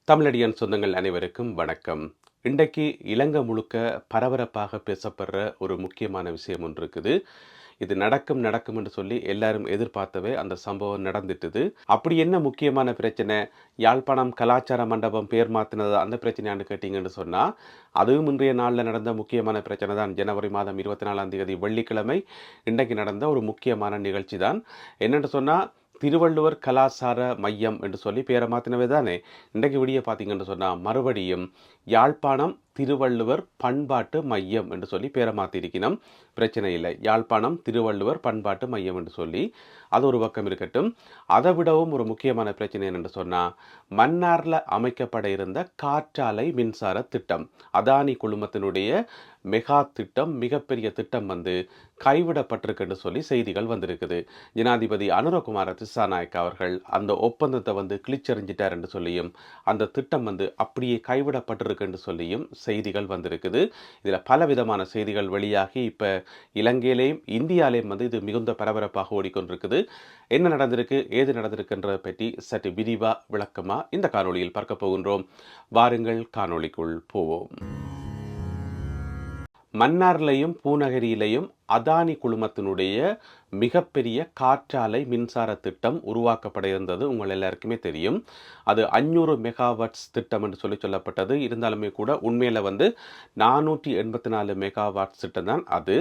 தமிழடியான் சொந்தங்கள் அனைவருக்கும் வணக்கம். இன்றைக்கு இலங்கை முழுக்க பரபரப்பாக பேசப்படுற ஒரு முக்கியமான விஷயம் ஒன்று இருக்குது. இது நடக்கும் நடக்கும் என்று சொல்லி எல்லாரும் எதிர்பார்த்தவே அந்த சம்பவம் நடந்துட்டுது. அப்படி என்ன முக்கியமான பிரச்சனை? யாழ்ப்பாணம் கலாச்சார மண்டபம் பேர் மாற்றினது அந்த பிரச்சனையான்னு கேட்டிங்கன்னு சொன்னால், அதுவும் இன்றைய நாளில் நடந்த முக்கியமான பிரச்சனை தான். ஜனவரி மாதம் 24ஆம் தேதி வெள்ளிக்கிழமை இன்றைக்கு நடந்த ஒரு முக்கியமான நிகழ்ச்சி தான். என்னென்னு சொன்னால், திருவள்ளுவர் கலாசார மையம் என்று சொல்லி பேரை மாற்றினவே தானே. இன்றைக்கு விடிய பார்த்தீங்கன்னு சொன்னால் மறுபடியும் யாழ்ப்பாணம் திருவள்ளுவர் பண்பாட்டு மையம் என்று சொல்லி பேரை மாற்றிருக்கணும். பிரச்சனை இல்லை. யாழ்ப்பாணம் திருவள்ளுவர் பண்பாட்டு மையம் என்று சொல்லி அது ஒரு பக்கம் இருக்கட்டும். அதை விடவும் ஒரு முக்கியமான பிரச்சனை என்னென்று சொன்னால், மன்னாரில் அமைக்கப்பட இருந்த காற்றாலை மின்சார திட்டம், அதானி குழுமத்தினுடைய மெகா திட்டம், மிகப்பெரிய திட்டம் கைவிடப்பட்டிருக்குன்னு சொல்லி செய்திகள் வந்திருக்குது. ஜனாதிபதி அனுரகுமார திசாநாயக்க அவர்கள் அந்த ஒப்பந்தத்தை கிழிச்செறிஞ்சிட்டார் என்று சொல்லியும், அந்த திட்டம் அப்படியே கைவிடப்பட்டிருக்குன்னு சொல்லியும் செய்திகள் வந்திருக்குது. இதில் பலவிதமான செய்திகள் வெளியாகி இப்போ இலங்கையிலேயும் இந்தியாவிலேயும் இது மிகுந்த பரபரப்பாக ஓடிக்கொண்டிருக்குது. என்ன நடந்திருக்கு, ஏது நடந்திருக்குன்றதை பற்றி சற்று விரிவாக விளக்கமாக இந்த காணொளியில் பார்க்க போகின்றோம். வாருங்கள் காணொளிக்குள் போவோம். மன்னார்லையும் பூநகரியிலையும் அதானி குழுமத்தினுடைய மிகப்பெரிய காற்றாலை மின்சார திட்டம் உருவாக்கப்பட இருந்தது உங்கள் எல்லாருக்குமே தெரியும். அது 500 மெகாவாட்ஸ் திட்டம் என்று சொல்லப்பட்டது. இருந்தாலுமே கூட உண்மையில் 484 மெகாவாட்ஸ் திட்டம் தான் அது.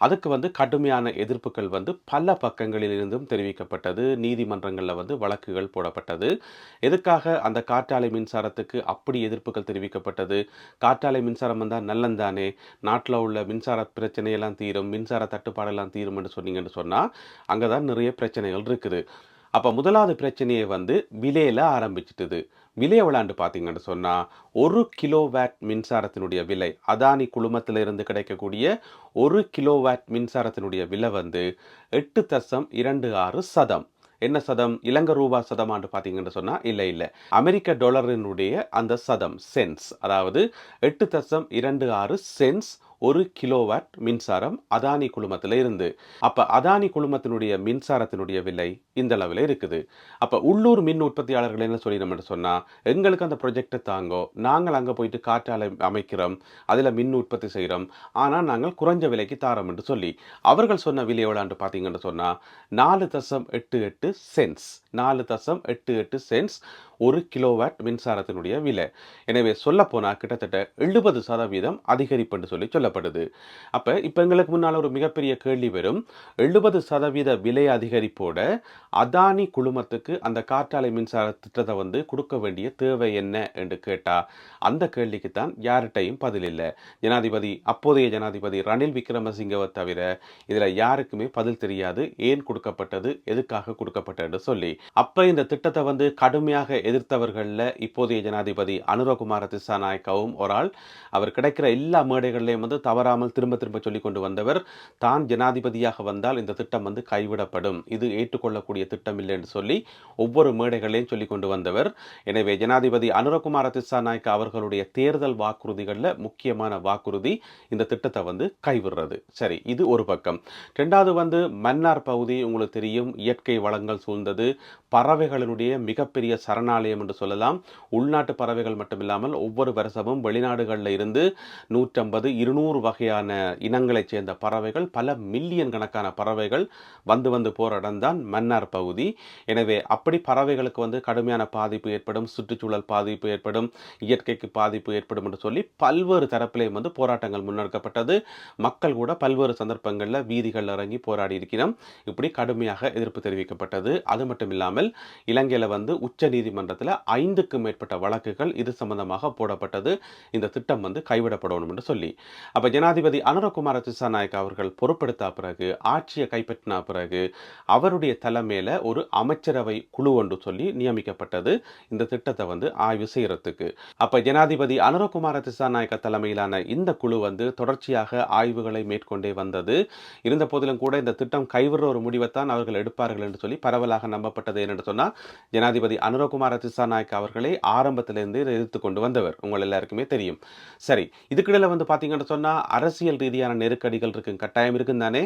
அதுக்கு கடுமையான எதிர்ப்புகள் பல பக்கங்களிலிருந்தும் தெரிவிக்கப்பட்டது. நீதிமன்றங்களில் வழக்குகள் போடப்பட்டது. எதுக்காக அந்த காற்றாலை மின்சாரத்துக்கு அப்படி எதிர்ப்புகள் தெரிவிக்கப்பட்டது? காற்றாலை மின்சாரம் வந்தால் நல்லந்தானே, நாட்டில் உள்ள மின்சார பிரச்சனையெல்லாம் தீரும், மின்சார தட்டுப்பாடெல்லாம் தீரும் என்று சொன்னீங்கன்னு சொன்னால் அங்கே தான் நிறைய பிரச்சனைகள் இருக்குது. அப்போ முதலாவது பிரச்சனையை விலையில் ஆரம்பிச்சிட்டுது. விலை எவ்வளாண்டு பார்த்தீங்கன்னு சொன்னால், 1 கிலோவாட் மின்சாரத்தினுடைய விலை, அதானி குழுமத்திலிருந்து கிடைக்கக்கூடிய 1 கிலோவாட் மின்சாரத்தினுடைய விலை 8.26 சதம். என்ன சதம்? இலங்கை ரூபா சதமாண்டு பார்த்தீங்கன்னு சொன்னால் இல்லை, அமெரிக்க டாலரினுடைய அந்த சதம், சென்ஸ். அதாவது 8.26 சென்ஸ் 1 கிலோவாட் மின்சாரம் அதானி குழுமத்தில் இருந்து. அப்போ அதானி குழுமத்தினுடைய மின்சாரத்தினுடைய விலை இந்த அளவில் இருக்குது. அப்போ உள்ளூர் மின் உற்பத்தியாளர்கள் என்ன சொல்லிடணும்னு சொன்னால், எங்களுக்கு அந்த ப்ரொஜெக்டை தாங்கோ, நாங்கள் அங்கே போயிட்டு காற்றாலை அமைக்கிறோம், அதில் மின் உற்பத்தி செய்கிறோம், ஆனால் நாங்கள் குறைஞ்ச விலைக்கு தாரோம் என்று சொல்லி அவர்கள் சொன்ன விலை எவ்வளோன்னு பார்த்தீங்கன்னு சொன்னால் 4.88 சென்ஸ். 4.88 சென்ஸ் 1 கிலோவாட் மின்சாரத்தினுடைய விலை. எனவே சொல்லப்போனால் கிட்டத்தட்ட 70% அதிகரிப்பு என்று சொல்லப்படுது. அப்போ இப்போ எங்களுக்கு முன்னால் ஒரு மிகப்பெரிய கேள்வி வரும். 70% விலை அதிகரிப்போட அதானி குழுமத்துக்கு அந்த காற்றாலை மின்சார திட்டத்தை கொடுக்க வேண்டிய தேவை என்ன என்று கேட்டால், அந்த கேள்விக்கு தான் யார்கிட்டையும் பதில் இல்லை. அப்போதைய ஜனாதிபதி ரணில் விக்ரமசிங்கவை தவிர இதில் யாருக்குமே பதில் தெரியாது. ஏன் கொடுக்கப்பட்டது, எதுக்காக கொடுக்கப்பட்டது சொல்லி. அப்போ இந்த திட்டத்தை கடுமையாக எதிர்த்தவர்களில் இப்போதைய ஜனாதிபதி அனுரகுமார திசாநாயக்கவும் ஒரு ஆள். அவர் கிடைக்கிற எல்லா மேடைகளையும் தவறாமல் திரும்ப திரும்ப சொல்லிக் கொண்டு வந்தவர், தான் ஜனாதிபதியாக வந்தால் இந்த திட்டம் கைவிடப்படும், இது ஏற்றுக்கொள்ளக்கூடிய திட்டம் இல்லை என்று சொல்லி ஒவ்வொரு மேடைகளையும் சொல்லிக் கொண்டு வந்தவர். எனவே ஜனாதிபதி அனுரகுமார திசாநாயக்க அவர்களுடைய தேர்தல் வாக்குறுதிகளில் முக்கியமான வாக்குறுதி இந்த திட்டத்தை கைவிடுறது. சரி, இது ஒரு பக்கம். ரெண்டாவது மன்னார் பகுதி உங்களுக்கு தெரியும், இயற்கை வளங்கள் சூழ்ந்தது, பறவைகளினுடைய மிகப்பெரிய சரணாலயம் என்று சொல்லலாம். உள்நாட்டு பறவைகள் மட்டுமில்லாமல் ஒவ்வொரு வருஷமும் வெளிநாடுகளில் இருந்து 150-200 வகையான இனங்களைச் சேர்ந்த பறவைகள், பல மில்லியன் கணக்கான பறவைகள் வந்து போற இடம்தான் மன்னார் பகுதி. எனவே அப்படி பறவைகளுக்கு கடுமையான பாதிப்பு ஏற்படும், சுற்றுச்சூழல் பாதிப்பு ஏற்படும், இயற்கைக்கு பாதிப்பு ஏற்படும் என்று சொல்லி பல்வேறு தரப்பிலையும் போராட்டங்கள் முன்னெடுக்கப்பட்டது. மக்கள் கூட பல்வேறு சந்தர்ப்பங்களில் வீதிகள் இறங்கி போராடி இருக்கிறோம். இப்படி கடுமையாக எதிர்ப்பு தெரிவிக்கப்பட்டது. அது மட்டும் இல்லாமல் இலங்கையில் உச்ச நீதிமன்றத்தில் 5க்கும் மேற்பட்ட வழக்குகள் இது சம்பந்தமாக போடப்பட்டது. இந்த திட்டம் கைவிடப்படணும் என்று சொல்லி. அப்ப ஜனாதிபதி அனுரகுமார திசாநாயக்க அவர்கள் பொறுப்பெடுத்த பிறகு, ஆட்சியை கைப்பற்றின பிறகு, அவருடைய தலைமையில ஒரு அமைச்சரவை குழு ஒன்று சொல்லி நியமிக்கப்பட்டது இந்த திட்டத்தை ஆய்வு செய்யறதுக்கு. அப்ப ஜனாதிபதி அனுரகுமார திசாநாயக்க தலைமையிலான இந்த குழு தொடர்ச்சியாக ஆய்வுகளை மேற்கொண்டே வந்தது. இருந்த போதிலும் கூட இந்த திட்டம் கைவிடுற ஒரு முடிவைத்தான் அவர்கள் எடுப்பார்கள் என்று சொல்லி பரவலாக நம்பப்பட்டது. என்னென்னு சொன்னால், ஜனாதிபதி அனுரகுமார அனுரகுமார திசாநாயக்க அவர்களே ஆரம்பத்திலிருந்து எதிர்த்து கொண்டு வந்தவர், உங்கள் எல்லாருக்குமே தெரியும். சரி, இதுக்கிடையில வந்து பார்த்தீங்கன்னு சொன்னா அரசியல் ரீதியான நெருக்கடிகள் இருக்கு, கட்டாயம் இருக்குன்னு தானே.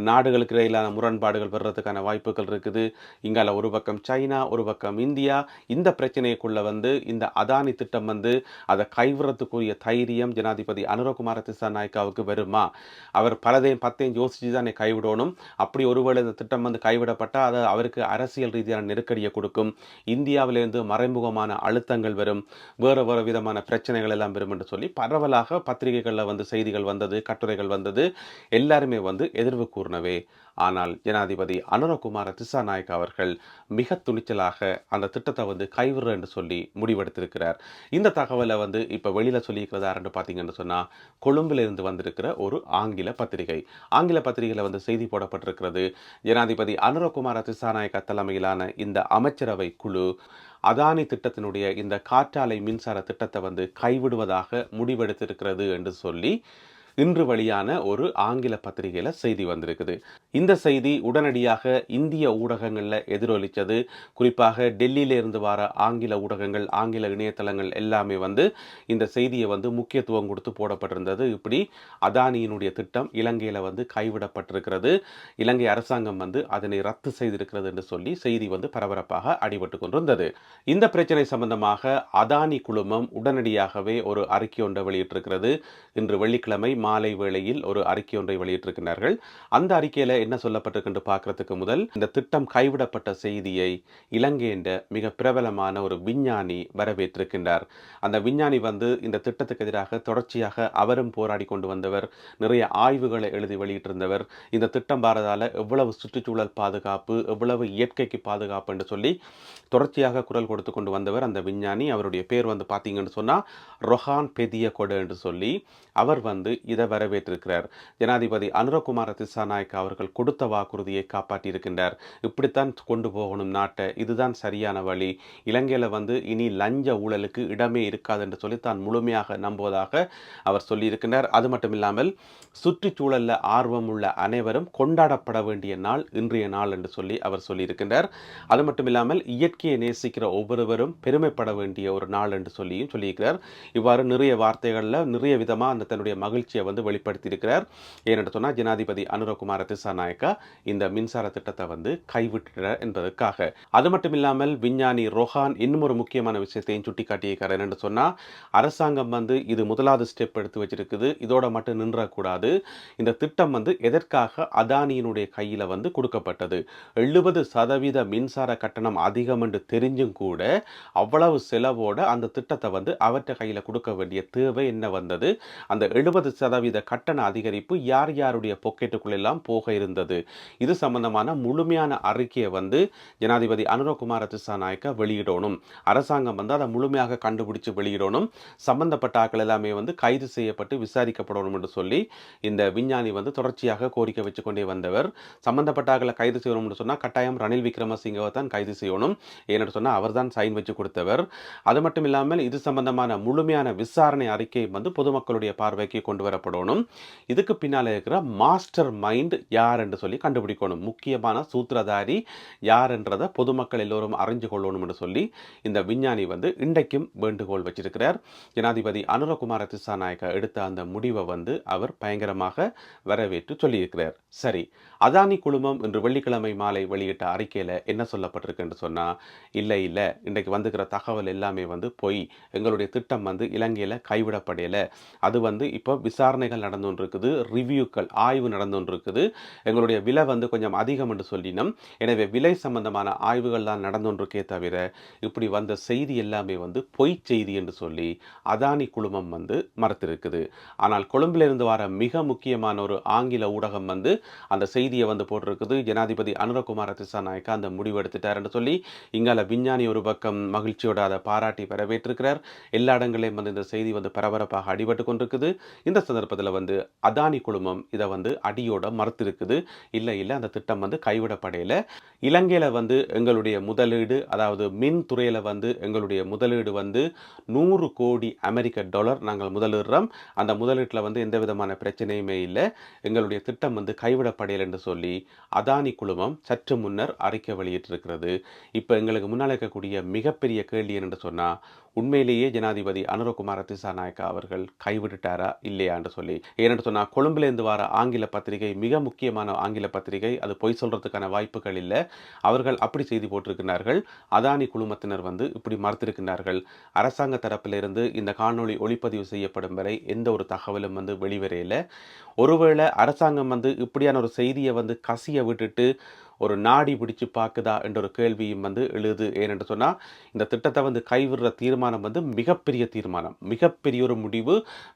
நாடுகளுக்கு இடையிலான முரண்பாடுகள் வர்றதுக்கான வாய்ப்புகள் இருக்குது. இங்கால ஒரு பக்கம் சைனா, ஒரு பக்கம் இந்தியா. இந்த பிரச்சனைக்குள்ள வந்து இந்த அதானி திட்டம் வந்து அதை கைவிடுறதுக்குரிய தைரியம் ஜனாதிபதி அனுரகுமார திசாநாயக்காவுக்கு வருமா? அவர் பத்தையும் யோசிச்சு தான் கைவிடணும். அப்படி ஒருவேளை இந்த திட்டம் வந்து கைவிடப்பட்டால் அது அவருக்கு அரசியல் ரீதியான நெருக்கடியை கொடுக்கும். இந்தியாவிலிருந்து மறைமுகமான அழுத்தங்கள் வரும், வேறு வேறு விதமான பிரச்சனைகள் எல்லாம் வரும் என்று சொல்லி பரவலாக பத்திரிகைகளில் வந்து செய்திகள் வந்தது, கட்டுரைகள் வந்தது. எல்லாருமே வந்து எதிர்வு கூறினவே. ஆனால் ஜனாதிபதி அனுரகுமார திசாநாயக்க அவர்கள் மிக துணிச்சலாக அந்த திட்டத்தை வந்து கைவிடுற என்று சொல்லி முடிவெடுத்திருக்கிறார். இந்த தகவலை வந்து இப்போ வெளியில் சொல்லியிருக்கிறதாருன்னு பார்த்தீங்கன்னு சொன்னால், கொழும்பிலிருந்து வந்திருக்கிற ஒரு ஆங்கில பத்திரிகை. ஆங்கில பத்திரிகையில் வந்து செய்தி போடப்பட்டிருக்கிறது. ஜனாதிபதி அனுரகுமார திசாநாயக்க தலைமையிலான இந்த அமைச்சரவை குழு அதானி திட்டத்தினுடைய இந்த காற்றாலை மின்சார திட்டத்தை வந்து கைவிடுவதாக முடிவெடுத்திருக்கிறது என்று சொல்லி இன்று வெளியான ஒரு ஆங்கில பத்திரிகையில் செய்தி வந்திருக்குது. இந்த செய்தி உடனடியாக இந்திய ஊடகங்களில் எதிரொலித்தது. குறிப்பாக டெல்லியிலிருந்து வர ஆங்கில ஊடகங்கள், ஆங்கில இணையதளங்கள் எல்லாமே வந்து இந்த செய்தியை வந்து முக்கியத்துவம் கொடுத்து போடப்பட்டிருந்தது. இப்படி அதானியினுடைய திட்டம் இலங்கையில் வந்து கைவிடப்பட்டிருக்கிறது, இலங்கை அரசாங்கம் வந்து அதனை ரத்து செய்திருக்கிறது என்று சொல்லி செய்தி வந்து பரபரப்பாக அடிபட்டு கொண்டிருந்தது. இந்த பிரச்சனை சம்பந்தமாக அதானி குழுமம் உடனடியாகவே ஒரு அறிக்கை ஒன்றை வெளியிட்டிருக்கிறது. இன்று வெள்ளிக்கிழமை மாலை வேளையில் ஒரு அறிக்கை ஒன்றை வெளியிட்டிருக்கிறார்கள். அந்த அறிக்கையில் என்ன சொல்லப்பட்டிருக்கு பார்க்கறதுக்கு முதல், இந்த திட்டம் கைவிடப்பட்ட செய்தியை இலங்கை என்ற மிக பிரபலமான ஒரு விஞ்ஞானி வரவேற்றிருக்கின்றார். அந்த விஞ்ஞானி வந்து இந்த திட்டத்துக்கு எதிராக தொடர்ச்சியாக அவரும் போராடி கொண்டு வந்தவர், நிறைய ஆய்வுகளை எழுதி வெளியிட்டிருந்தவர். இந்த திட்டம் பாரதால எவ்வளவு சுற்றுச்சூழல் பாதுகாப்பு, எவ்வளவு இயற்கைக்கு பாதுகாப்பு என்று சொல்லி தொடர்ச்சியாக குரல் கொடுத்து கொண்டு வந்தவர் அந்த விஞ்ஞானி. அவருடைய பேர் வந்து பார்த்தீங்கன்னு சொன்னால் ரொஹான் பெதிய கொடு என்று சொல்லி அவர் வந்து இதை வரவேற்றிருக்கிறார். ஜனாதிபதி அனுரகுமார திசாநாயக்க அவர்கள் கொடுத்த வாக்குறுதியை காப்பாற்றியிருக்கின்றார். இப்படித்தான் கொண்டு போகணும் நாட்டை, இதுதான் சரியான வழி, இலங்கையில் வந்து இனி லஞ்ச ஊழலுக்கு இடமே இருக்காது என்று சொல்லி தான் முழுமையாக நம்புவதாக அவர் சொல்லியிருக்கின்றார். அது மட்டும் இல்லாமல் சுற்றுச்சூழலில் ஆர்வம் உள்ள அனைவரும் கொண்டாடப்பட வேண்டிய நாள் இன்றைய நாள் என்று சொல்லி அவர் சொல்லியிருக்கின்றார். அது மட்டும் இல்லாமல் இயற்கையை நேசிக்கிற ஒவ்வொருவரும் பெருமைப்பட வேண்டிய ஒரு நாள் என்று சொல்லியும் சொல்லியிருக்கிறார். இவ்வாறு நிறைய வார்த்தைகளில் நிறைய விதமாக அந்த தன்னுடைய மகிழ்ச்சியை வந்து வெளிப்படுத்தியிருக்கிறார். ஏனென்று சொன்னால் ஜனாதிபதி அனுரகுமார திசாநாயக்கா இந்த மின்சார திட்டத்தை வந்து கைவிட்டார் என்பதற்காக. அது மட்டும் இல்லாமல் விஞ்ஞானி ரொஹான் இன்னும் ஒரு முக்கியமான விஷயத்தையும் சுட்டிக்காட்டியிருக்கார். என்னென்று சொன்னால், அரசாங்கம் வந்து இது முதலாவது ஸ்டெப் எடுத்து வச்சிருக்குது, இதோட மட்டும் நின்றக்கூடாது. இந்த திட்டம் வந்து எதற்காக அதானியினுடைய கையில் வந்து கொடுக்கப்பட்டது, 70% மின்சார கட்டணம் அதிகம் என்று தெரிஞ்சும் கூட அவ்வளவு செலவோட அந்த திட்டத்தை வந்து அவற்றை கையில் கொடுக்க வேண்டிய தேவை என்ன வந்தது, அந்த 70% கட்டண அதிகரிப்பு யார் யாருடைய பொக்கெட்டுக்குள்ளெல்லாம் போக இருந்தது, இது சம்பந்தமான முழுமையான அறிக்கையை வந்து ஜனாதிபதி அனுரகுமார திசாநாயக்க வெளியிடணும். அரசாங்கம் வந்து அதை முழுமையாக கண்டுபிடிச்சு வெளியிடணும். சம்பந்தப்பட்ட ஆட்கள் எல்லாமே வந்து கைது செய்யப்பட்டு விசாரிக்கப்படணும் என்று சொல்லி இந்த விஞ்ஞானி வந்து தொடர்ச்சியாக கோரிக்கை வச்சு கொண்டே வந்தவர். சம்பந்தப்பட்ட ஆட்களை கைது செய்யணும்னு சொன்னால் கட்டாயம் ரணில் விக்ரமசிங்கவை தான் கைது செய்யணும். ஏன்னு சொன்னால் அவர் தான் சைன் வச்சு கொடுத்தவர். அது மட்டும் இல்லாமல் இது சம்பந்தமான முழுமையான விசாரணை அறிக்கை வந்து பொதுமக்களுடைய பார்வைக்கு கொண்டு வரப்படணும். இதுக்கு பின்னால் இருக்கிற மாஸ்டர் மைண்ட் யார் என்று சொல்லி கண்டுபிடிக்கணும். முக்கியமான சூத்திரதாரி யார் என்றதை பொதுமக்கள் எல்லோரும் அறிஞ்சு கொள்ளணும் என்று சொல்லி இந்த விஞ்ஞானி வந்து இன்றைக்கும் வேண்டுகோள் வச்சிருக்கிறார். ஜனாதிபதி அனுரகுமார திசாநாயக்க எடுத்த அந்த முடிவை வந்து அவர் பயங்கரமாக வரவேற்று சொல்லியிருக்கிறார். சரி, அதானி குழுமம் இன்று வெள்ளிக்கிழமை மாலை வெளியிட்ட அறிக்கையில் என்ன சொல்லப்பட்டிருக்கு என்று சொன்னால், இல்லை இன்றைக்கு வந்துக்கிற தகவல் எல்லாமே வந்து பொய், எங்களுடைய திட்டம் வந்து இலங்கையில் கைவிடப்படையலை, அது வந்து இப்போ விசாரணைகள் நடந்து கொண்டிருக்குது, ரிவ்யூக்கள் ஆய்வு நடந்து கொண்டிருக்குது, எங்களுடைய விலை வந்து கொஞ்சம் அதிகம் என்று சொல்லினோம், எனவே விலை சம்பந்தமான ஆய்வுகள் தான் நடந்து கொண்டிருக்கே தவிர இப்படி வந்த செய்தி எல்லாமே வந்து பொய் செய்தி என்று சொல்லி அதானி குழுமம் வந்து மறுத்திருக்குது. ஆனால் கொழும்பிலிருந்து வர மிக முக்கியமான ஒரு ஆங்கில ஊடகம் வந்து அந்த செய்தியை வந்து போட்டிருக்குது. ஜனாதிபதி அனுரகுமார திசாநாயக்கா அந்த முடிவு எடுத்துட்டார் என்று சொல்லி இங்கால விஞ்ஞானி ஒரு பக்கம் மகிழ்ச்சியோட அதை பாராட்டி வரவேற்றிருக்கிறார். எல்லா இடங்களையும் வந்து இந்த செய்தி வந்து பரபரப்பாக அடிபட்டு கொண்டிருக்குது. இந்த சந்தர்ப்பத்தில் வந்து அதானி குழுமம் இதை வந்து அடியோட மறுத்திருக்குது. இல்லை அந்த திட்டம் வந்து கைவிடப்படையில. இலங்கையில் வந்து எங்களுடைய முதலீடு, அதாவது மின் துறையில் வந்து எங்களுடைய முதலீடு வந்து 100 கோடி அமெரிக்க டாலர் நாங்கள் முதலிடுறோம். அந்த முதலீட்டில் வந்து எந்த விதமான பிரச்சனையுமே இல்லை. எங்களுடைய திட்டம் வந்து கைவிடப்படையல் என்று சொல்லி அதானி குழுமம் சற்று முன்னர் அறிக்கை வெளியிட்டிருக்கிறது. இப்போ எங்களுக்கு முன்னால் இருக்கக்கூடிய மிகப்பெரிய கேள்வி என்று சொன்னால், உண்மையிலேயே ஜனாதிபதி அனுரகுமார திசாநாயக்கா அவர்கள் கைவிட்டுட்டாரா இல்லையா என்று சொல்லி. ஏனென்று சொன்னால், கொழும்பிலிருந்து வர ஆங்கில பத்திரிகை மிக முக்கியமான ஆங்கில பத்திரிகை, அது பொய் சொல்றதுக்கான வாய்ப்புகள் இல்லை. அவர்கள் அப்படி செய்தி போட்டிருக்கிறார்கள். அதானி குழுமத்தினர் வந்து இப்படி மறுத்திருக்கிறார்கள். அரசாங்க தரப்பிலிருந்து இந்த காணொளி ஒளிப்பதிவு செய்யப்படும் வரை எந்த ஒரு தகவலும் வந்து வெளிவரையில. ஒருவேளை அரசாங்கம் வந்து இப்படியான ஒரு செய்தியை வந்து கசிய விட்டுட்டு ஒரு நாடி பிடிச்சு பார்க்குதா என்ற ஒரு கேள்வியும் வந்து எழுது. ஏனென்று சொன்னால், இந்த திட்டத்தை வந்து கைவிடுற தீர்மானம் வந்து மிகப்பெரிய தீர்மானம், மிகப்பெரிய ஒரு முடிவு,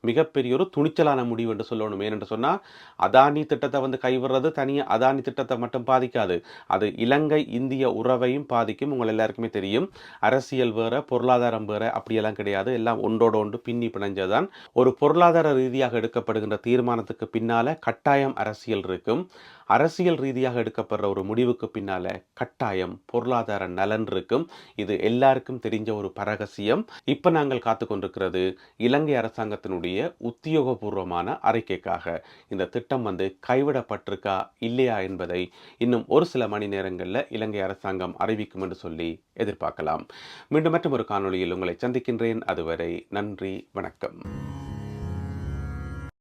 மிகப்பெரிய ஒரு துணிச்சலான முடிவு என்று சொல்லணும். ஏனென்று சொன்னால், அதானி திட்டத்தை வந்து கைவிடுறது தனியாக அதானி திட்டத்தை மட்டும் பாதிக்காது, அது இலங்கை இந்திய உறவையும் பாதிக்கும். உங்கள் எல்லாருக்குமே தெரியும், அரசியல் வேற பொருளாதாரம் வேற அப்படியெல்லாம் கிடையாது, எல்லாம் ஒன்றோடு ஒன்று பின்னி பிணைஞ்சதான். ஒரு பொருளாதார ரீதியாக எடுக்கப்படுகின்ற தீர்மானத்துக்கு பின்னால கட்டாயம் அரசியல் இருக்கும். அரசியல் ரீதியாக எடுக்கப்படுற ஒரு முடிவுக்கு பின்னால கட்டாயம் பொருளாதார நலன் இருக்கும். இது எல்லாருக்கும் தெரிஞ்ச ஒரு பரகசியம். இப்ப நாங்கள் காத்து கொண்டிருக்கிறது இலங்கை அரசாங்கத்தினுடைய உத்தியோகபூர்வமான அறிக்கைக்காக. இந்த திட்டம் வந்து கைவிடப்பட்டிருக்கா இல்லையா என்பதை இன்னும் ஒரு சில மணி நேரங்களில் இலங்கை அரசாங்கம் அறிவிக்கும் என்று சொல்லி எதிர்பார்க்கலாம். மீண்டும் மற்றும் ஒரு காணொளியில் உங்களை சந்திக்கின்றேன். அதுவரை நன்றி, வணக்கம்.